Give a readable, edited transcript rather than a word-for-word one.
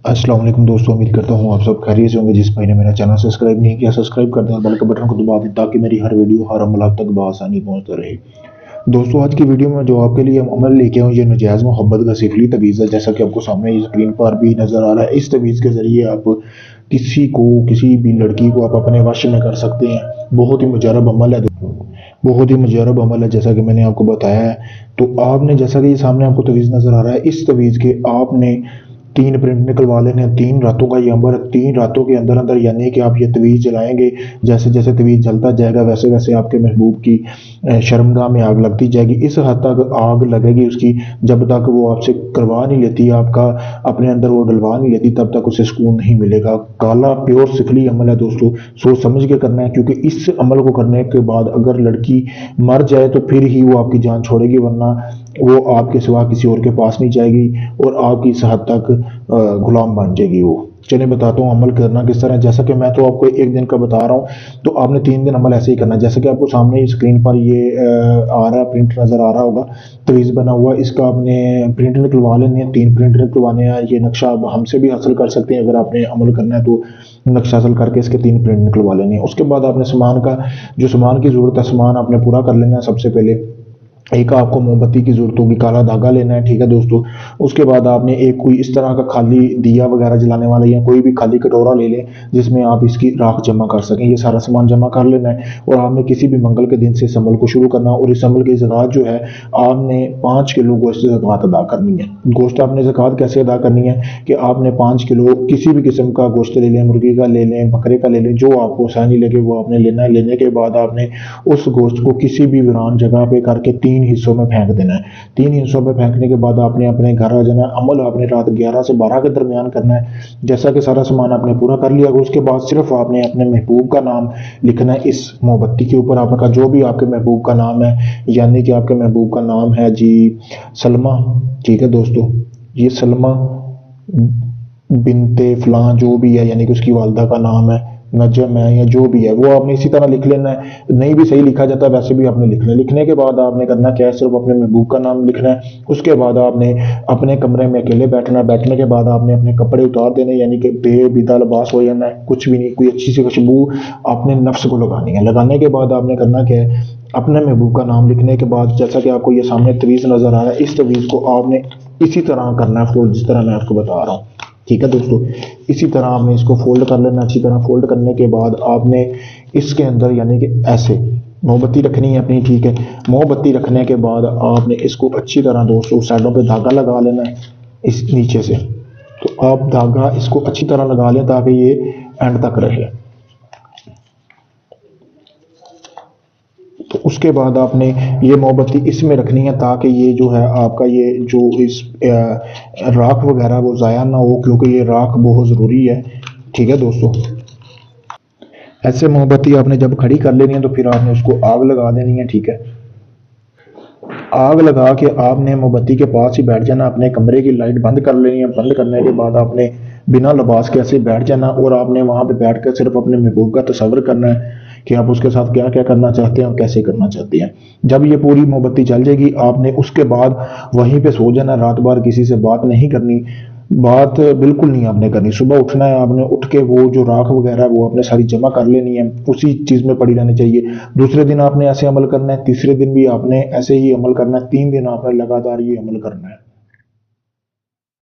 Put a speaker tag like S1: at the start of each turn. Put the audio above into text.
S1: अस्सलाम वालेकुम दोस्तों, उम्मीद करता हूँ आप सब खैरियत से होंगे। जिस भाई ने मेरा चैनल सब्सक्राइब नहीं किया सब्सक्राइब कर दें और बेल के बटन को दबा दें ताकि मेरी हर वीडियो हर अमल आप तक बआसानी पहुंचता रहे। दोस्तों, आज की वीडियो में जो आपके लिए हम अमल लेके आए ये नजायज़ मोहब्बत का सिफली तवीज़ है। जैसा कि आपको सामने स्क्रीन पर भी नज़र आ रहा है, इस तवीज़ के ज़रिए आप किसी भी लड़की को आप अपने वश में कर सकते हैं। बहुत ही मुजरब अमल है, बहुत ही मुजरब अमल है जैसा कि मैंने आपको बताया है। तो आपने जैसा कि ये सामने आपको तवीज़ नज़र आ रहा है, इस तवीज़ के आपने 3 प्रिंट निकलवा लेने हैं। 3 रातों का ये अमल है। 3 रातों के अंदर अंदर यानी कि आप ये तवीज़ जलाएंगे, जैसे जैसे तवीज़ जलता जाएगा वैसे वैसे आपके महबूब की शर्मगाह में आग लगती जाएगी। इस हद तक आग लगेगी उसकी, जब तक वो आपसे करवा नहीं लेती, आपका अपने अंदर वो डलवा नहीं लेती, तब तक उसे सुकून नहीं मिलेगा। काला प्योर सिफली अमल है दोस्तों, सोच समझ के करना है, क्योंकि इस अमल को करने के बाद अगर लड़की मर जाए तो फिर ही वो आपकी जान छोड़ेगी, वरना वो आपके सिवा किसी और के पास नहीं जाएगी और आपकी इस हद तक गुलाम बन जाएगी वो। चलिए बताता हूँ अमल करना किस तरह। जैसा कि मैं तो आपको एक दिन का बता रहा हूँ, तो आपने 3 दिन अमल ऐसे ही करना है। जैसे कि आपको सामने स्क्रीन पर ये आ रहा है, प्रिंट नज़र आ रहा होगा, तवीज़ बना हुआ। इसका आपने प्रिंट निकलवा लेनी है। 3 प्रिंट निकलवाने हैं। ये नक्शा आप हमसे भी हासिल कर सकते हैं। अगर आपने अमल करना है तो नक्शा हासिल करके इसके 3 प्रिंट निकलवा लेने हैं। उसके बाद आपने सामान की ज़रूरत है, सामान आपने पूरा कर लेना है। सबसे पहले एक आपको मोमबत्ती की जरूरत होगी, काला धागा लेना है, ठीक है दोस्तों। उसके बाद आपने एक कोई इस तरह का खाली दिया वगैरह जलाने वाला या कोई भी खाली कटोरा ले लें जिसमें आप इसकी राख जमा कर सकें। ये सारा सामान जमा कर लेना है और आपने किसी भी मंगल के दिन से इस अमल को शुरू करना है। और इस अमल की ज़कात जो है, आपने 5 किलो गोश्त ज़कात अदा करनी है। गोश्त आपने ज़कात कैसे अदा करनी है कि आपने 5 किलो किसी भी किस्म का गोश्त ले लें, मुर्गी का ले लें, बकरे का ले लें, जो आपको आसानी लगे वो आपने लेना है। लेने के बाद आपने उस गोश्त को किसी भी वीरान जगह पे करके 3 हिस्सों में फेंक देना है। 3 हिस्सों में फेंकने के बाद आपने अपने घर आ जाना है। अमल आपने रात 11 से 12 के दरमियान करना है। जैसा कि सारा सामान आपने पूरा कर लिया, उसके बाद सिर्फ आपने अपने महबूब का नाम लिखना है इस मोमबत्ती के ऊपर। आपका जो भी आपके महबूब का नाम है, यानी कि आपके महबूब का नाम है जी सलमा, ठीक है दोस्तों। ये सलमा बिनते फलां जो भी है, यानी कि उसकी वालदा का नाम है, नजम है या जो भी है, वो आपने इसी तरह लिख लेना है। नहीं भी सही लिखा जाता वैसे भी आपने लिखना है। लिखने के बाद आपने करना क्या है, सिर्फ अपने महबूब का नाम लिखना है। उसके बाद आपने अपने कमरे में अकेले बैठना है। बैठने के बाद आपने अपने कपड़े उतार देने, यानी कि बेबिदा लिबास हो जाना है, कुछ भी नहीं। कोई अच्छी सी खुशबू आपने नफ्स को लगानी है। लगाने के बाद आपने करना क्या है, अपने महबूब का नाम लिखने के बाद जैसा कि आपको ये सामने तवीज़ नज़र आ रहा है, इस तवीज़ को आपने इसी तरह करना है फोल्ड, जिस तरह मैं आपको बता रहा हूँ, ठीक है दोस्तों। इसी तरह आपने इसको फोल्ड कर लेना। अच्छी तरह फोल्ड करने के बाद आपने इसके अंदर यानी कि ऐसे मोमबत्ती रखनी है अपनी, ठीक है। मोमबत्ती रखने के बाद आपने इसको अच्छी तरह दोस्तों साइडों पे धागा लगा लेना है इस नीचे से। तो आप धागा इसको अच्छी तरह लगा लें ताकि ये एंड तक रहे। तो उसके बाद आपने ये मोमबत्ती इसमें रखनी है ताकि ये जो है आपका ये जो इस राख वगैरह वो ज़ाया ना हो, क्योंकि ये राख बहुत ज़रूरी है, ठीक है दोस्तों। ऐसे मोमबत्ती आपने जब खड़ी कर लेनी है तो फिर आपने उसको आग लगा देनी है, ठीक है। आग लगा के आपने मोमबत्ती के पास ही बैठ जाना। अपने कमरे की लाइट बंद कर लेनी है। बंद करने के बाद आपने बिना लिबास के ऐसे बैठ जाना और आपने वहां पे बैठ कर सिर्फ अपने महबूब का तस्वर करना है कि आप उसके साथ क्या क्या करना चाहते हैं और कैसे करना चाहते हैं। जब ये पूरी मोमबत्ती जल जाएगी, आपने उसके बाद वहीं पे सो जाना। रात भर किसी से बात नहीं करनी, बात बिल्कुल नहीं आपने करनी। सुबह उठना है, आपने उठ के वो जो राख वगैरह है वो आपने सारी जमा कर लेनी है, उसी चीज़ में पड़ी रहनी चाहिए। दूसरे दिन आपने ऐसे अमल करना है, तीसरे दिन भी आपने ऐसे ही अमल करना है, 3 दिन आपने लगातार ये अमल करना है।